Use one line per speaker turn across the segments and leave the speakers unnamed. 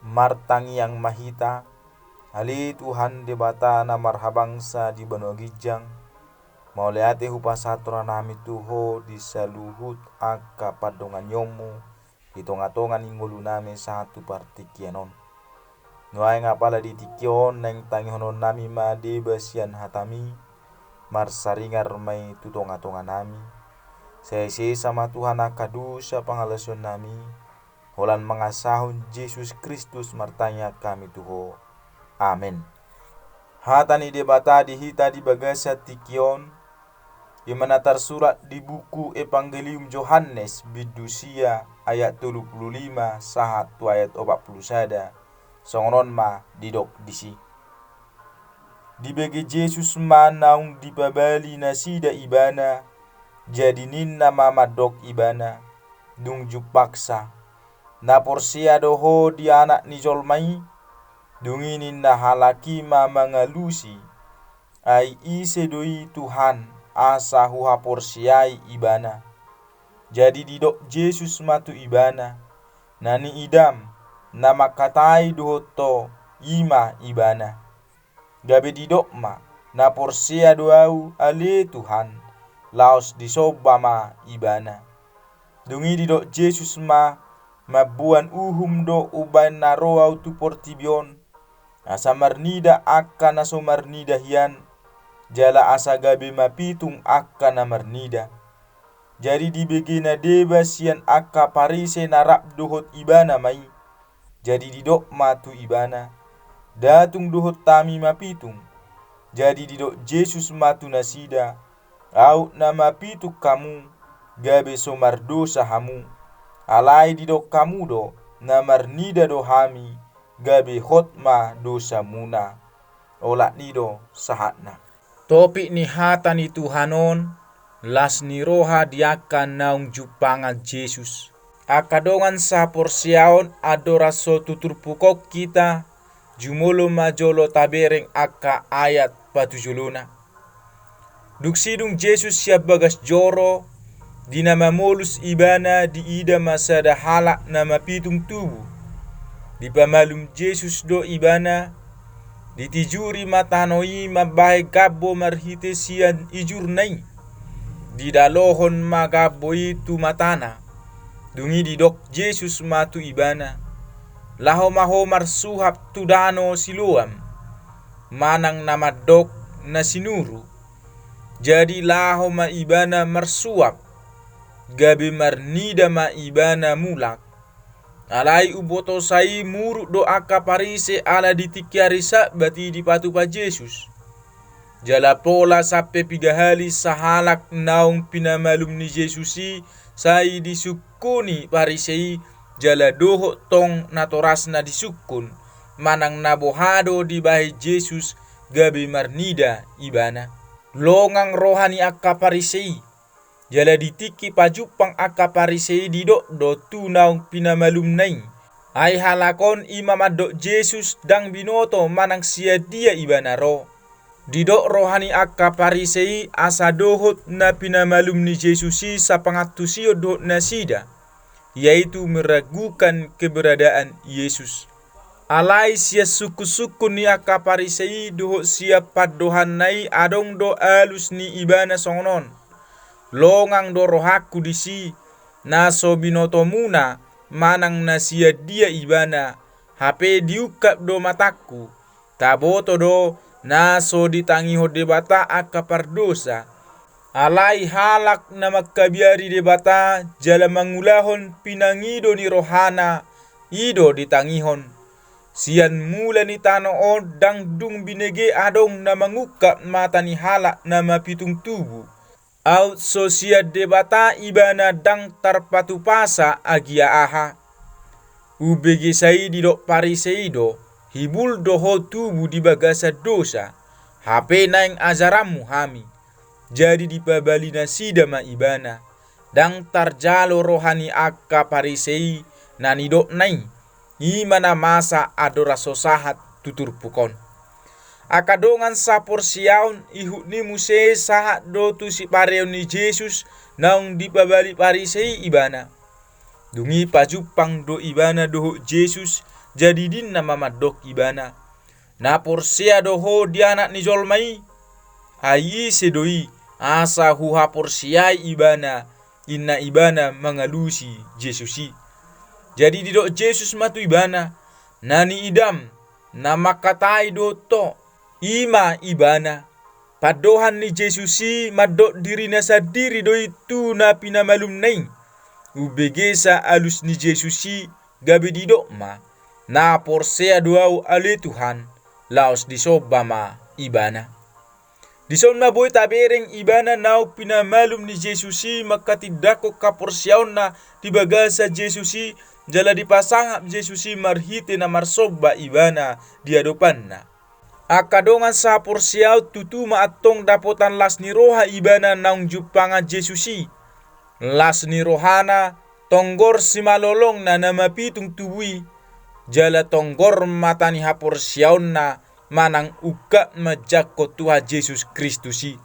martangi yang mahita, hali Tuhan debata na marhabangsa di benua gijang, mauleate hupasatra nami tuho di saluhut aka padongan yomu, di tonga-tongan ingulu nami satu partikianon. Nuai ngapala di tikion neng tangihonon nami ma debasian hatami, marsaringar mai tu tonga-tonga nami. Saya sama Tuhan akadusa pangalason nami, holan mengasahun Yesus Kristus martanya kami tuho. Amin. Hatani debata dihita di bagasa tikion, dimana tersurat di buku Evangelium Yohanes bidusia ayat 35 sahat tu ayat 41 songonon ma didok disi. Di bagi Yesus manaung dipabali nasida ibana, jadi ninna mama dok ibana, dung jupaksa, na porsia doho di anak ni jolmai, dunginin na halaki mama ngalusi, ai ise doi Tuhan asa huha porsiai ibana. Jadi didok Yesus matu ibana, nani idam, nama katai dohoto ima ibana. Gabe didok ma, na porsia doau ale Tuhan, laos disoba ma ibana. Dungi didok Yesus ma, mabuan uhum do ubain naroau tu portibion, asa marnida akka naso marnida hian, jala asa gabe mapitung akka na marnida. Jadi dibegina deba sian akka parise narap dohot ibana mai, jadi didok matu ibana, datung dohot tami mapitung, jadi didok Yesus matu nasida, au nama pituk kamu, gabe somar dosa hamu, alai didok kamu do, namar nida do hami, gabe hotma dosa muna, olak nido sahatna. Topik ni hata ni Tuhanon, las ni roha diakan naung jupangan Yesus. Akadongan sa porsiaon adoraso tutur pukok kita, jumolo majolo tabereng akka ayat patujuluna. Duksidung Yesus siap bagas joro, di nama molus ibana di ida masada halak nama pitung tubuh. Di pamalum Yesus do ibana, ditijuri matanoi mabahe gabbo marhite sian ijur nai. Di dalohon magabbo itu matana, dungi didok Yesus matu ibana. Laho maho marsuhap tudano siluam, manang nama dok na sinuru. Jadi laho ma ibana marsuap, gabe marnida ma ibana mulak. Alai uboto sai muruk do aka parise ala ditikiarisa bati di patu pa Yesus. Jala pola sape pigahali sahalak naung pinamalum ni Yesusi sai disukuni parisei jala doho tong natorasna disukun manang nabohado di bahi Yesus gabe marnida ibana. Longang rohani akka parisei jala ditiki pajupang akka parisei didok do tu naung pinamalum nai. Ai halakon imamadok Yesus dang binoto manang sia dia ibana ro. Didok rohani akka parisei asa dohot na pinamalum ni Yesusi sa pangatusio dohot na sida, yaitu meragukan keberadaan Yesus. Alai sia suku-suku ni akka parisei dohot sia padohan nai adong do alus ni ibana songnon. Longang do rohaku disi, naso binoto muna manang nasia dia ibana, hape diukap do mataku, taboto do naso ditangiho debata akka pardosa. Alai halak na magkabiari debata jala mangulahon pinangido ni rohana ido ditangihon. Sian mula ni tanoon dang dung binege adong na mangukap mata ni halak na mapitung tubuh. Out sosia debata ibana dang tarpatupasa agia aha. Ubege sai didok pariseido, hibul doho tubuh di bagasa dosa, hape naing azaramu hami. Jadi dipabali nasida ma ibana, dang tarjalo rohani akka parisei nanidok nai, imana masa adoraso sahat tutur pukon. Akadongan sapor siaun ihut ni muse sahat do tu si pareon ni Yesus naung dipabali parisei ibana. Dungi pajupang do ibana doho Yesus jadi din na mamadok ibana. Na porsea doho di anak ni jolmai, ai sedoi asa huha porsiai ibana, inna ibana mengalusi Yesusi. Jadi didok Yesus matu ibana, nani idam, na makatai doto, ima ibana. Padohan ni Yesusi madok dirina sadiri do itu na pinamalum nai. Ubegesa alus ni Yesusi gabe didok ma, na porsea doau ale Tuhan, laos disobama ibana. Dison maboy tabereng ibana nau pinamalum ni Yesusi makatidako kaporsiaon na tibagasa Yesusi jala dipasangap Yesusi marhite na marsoba ibana di hadapanna. Akadongan sa porsiaw tutuma atong dapotan las ni roha ibana naung jupanga Yesusi. Las ni rohana tonggor si malolong na namapitung tubui jala tonggor matani haporsiaon na manang uka majakko Tuhan Yesus Kristusi.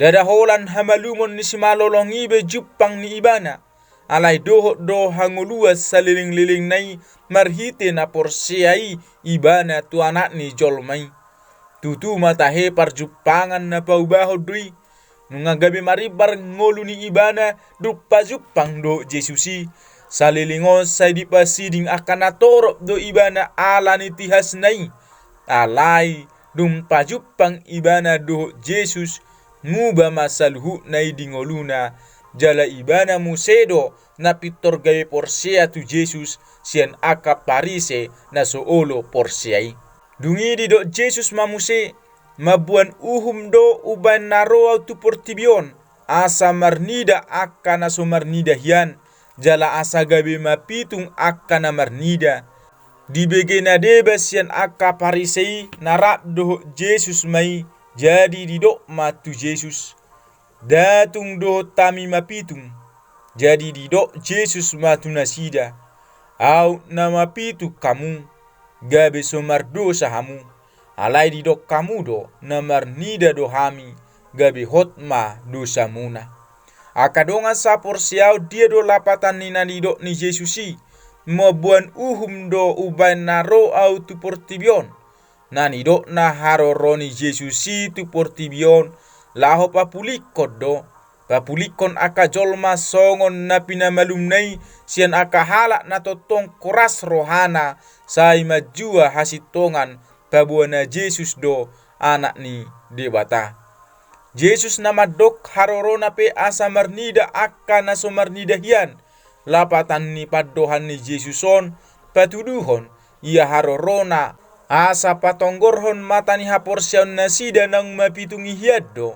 Dada holan hamalumon ni si malolong ibe jupang ni ibana. Alay doho do hanguluas saliling-liling nai marhite na porsiai ibana tu anak ni jolmai. Tutu matahe parjupangan na paubaho dui. Nungagabi maribar ngolu ni ibana dupa jupang do Yesusi. Salilingos say di pasiding akan natorop do ibana ala ni tihas nai. Alay dumpa jupang ibana do Jesus nguba masalhu nai dingoluna. Jala ibana musedo na pitor gawe porsea tu Jesus sian aka parise na soolo porsiai. Dungi di do Jesus mamuse mabuan uhum do uban naro tu portibion asa marnida aka na so marnida hian jala asa gabe mapitung aka na marnida. Di begena debas sian aka parisei narap do Jesus mai jadi di do matu Jesus. Datung do tami mapitung jadi di do Jesus matu nasida au nama pitu kamu gabe somar dosa hamu alai di do kamu do namar nida do hami gabe hotma dosa muna. Akadonga sa porsiau dia do lapatan nina di do ni Yesusi mabuan uhum do uban naro au tu portibion nani do na haroro ni Yesusi tu portibion laho papulikon do. Papulikon aka jolma songon na pinamalum nai sian aka halak na totong koras rohana sai majua hasitongan pabuana Jesus do anak ni debata. Jesus nama dok harorona pe asa marnida aka na so marnida hian lapatan ni padohan ni Jesuson patuduhon ia harorona asa patonggorhon mata ni haporsiaon nasida nang mapitungi hiad do.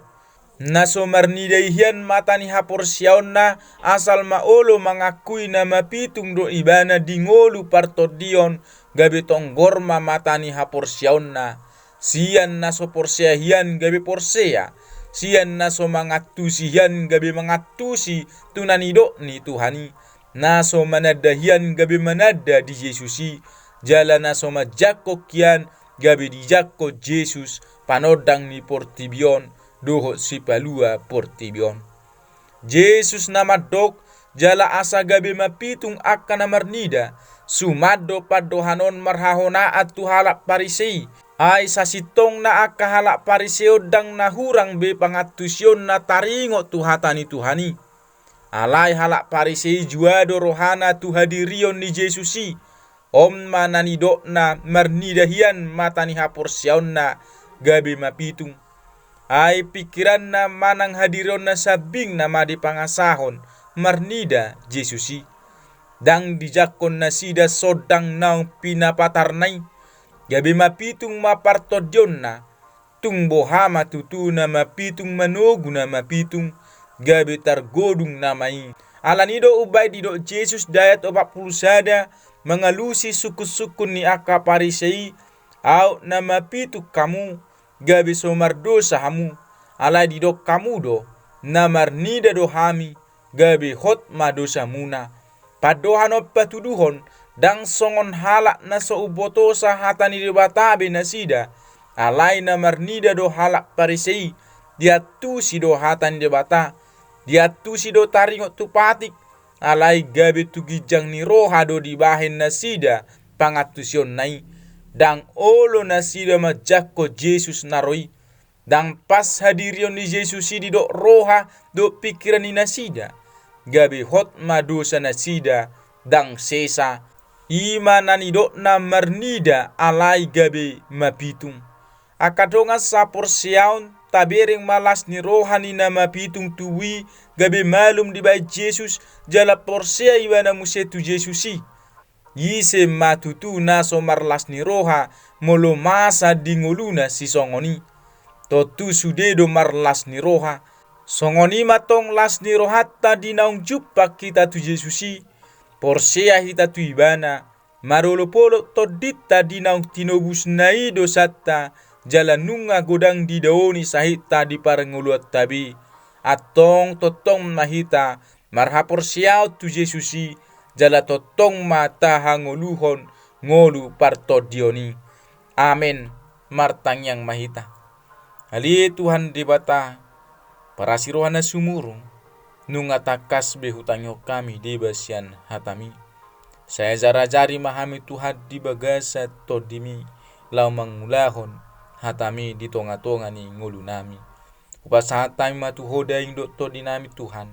Naso marnida hian mata ni haporsiaon na asal maolo mangakui na mapitung do ibana dingolu partodion gabe tonggor mata ni haporsiaon na. Sian naso porsea hian gabe porsea. Sian naso mangatusi hian gabe mangatusi tunanido ni Tuhani. Naso manada hian gabe manada di Yesusi. Jala naso majakko kian gabe di jakko Jesus panodang ni portibion doho si palua portibion. Jesus nama dok jala asa gabe mapitung akan marnida sumado padohanon marhahona atu halak parisei ai sasitong na aka halak pariseo dang nahurang be pangatusyon na taringo tu hatani Tuhani. Alai halak parisei juado rohana tu hadirion ni Jesusi om manani dok na marnida hian matani haporsiaon na gabe mapitung. Ai pikiran na manang hadiron na sabing na madi pangasahon marnida Jesusi. Dang dijakon na sida sodang naung pinapatarnay. Gabi mapitung mapartodyon na. Tung bohama tutu na mapitung manogu na mapitung. Gabi targodung na may. Alanido ubay dido Jesus dayat opak pulsada mengalusi suku-suku ni aka parisei. Au na mapitung kamu. Gabi somar dosa hamu alai didok kamu do namar nida do hami gabi hot ma dosa muna padohan patuduhon dang songon halak na so ubotosa hatani debatabe nasida alai namar nida do halak parisei dia tu si do hatani debata dia tu si do taringot tu patik alai gabi tu gijang ni roha do dibahen nasida pangatusion nai dang olo na sida majakko Jesus naroi dang pas hadirion ni Jesus di do roha do pikiran ni nasida gabe hot madosa nasida dang sesa imanani do na marnida alai gabe mapitung akadonga sapor siaun tabering malas ni rohani na mapitung tuwi gabe malum di bai Jesus jala porsea iwana musetu Jesusi yise matutu na so marlas ni roha molo masa dingoluna si songoni totu sudedo marlas ni roha songoni matong las ni roha tadi naung jupak kita tu Jesusi porsea hita tu ibana marolo polo todit tadi naung tinobus nai dosata jalan nunga godang di daoni sahita di paranguluat tabi atong totong mahita marhapor siau tu Jesusi jala totong mata hangoluhon ngolu partodioni amen martang yang mahita ali Tuhan di bata parasirohana sumurung nunga takas behutangyo kami di basian hatami saya jari mahami Tuhan di bagasa todimi lau mangulahon hatami di tonga-tonga ni ngulu nami upasahat tami matuhoda indo to dinami Tuhan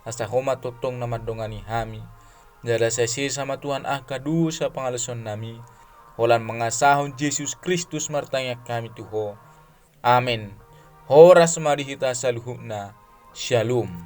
asa homa totong nama dongani hami jala sesi sama Tuhan akadu sa pangalason nami holan mengasahon Yesus Kristus martanya kami Tuho amen horas marihita saluhuna shalom.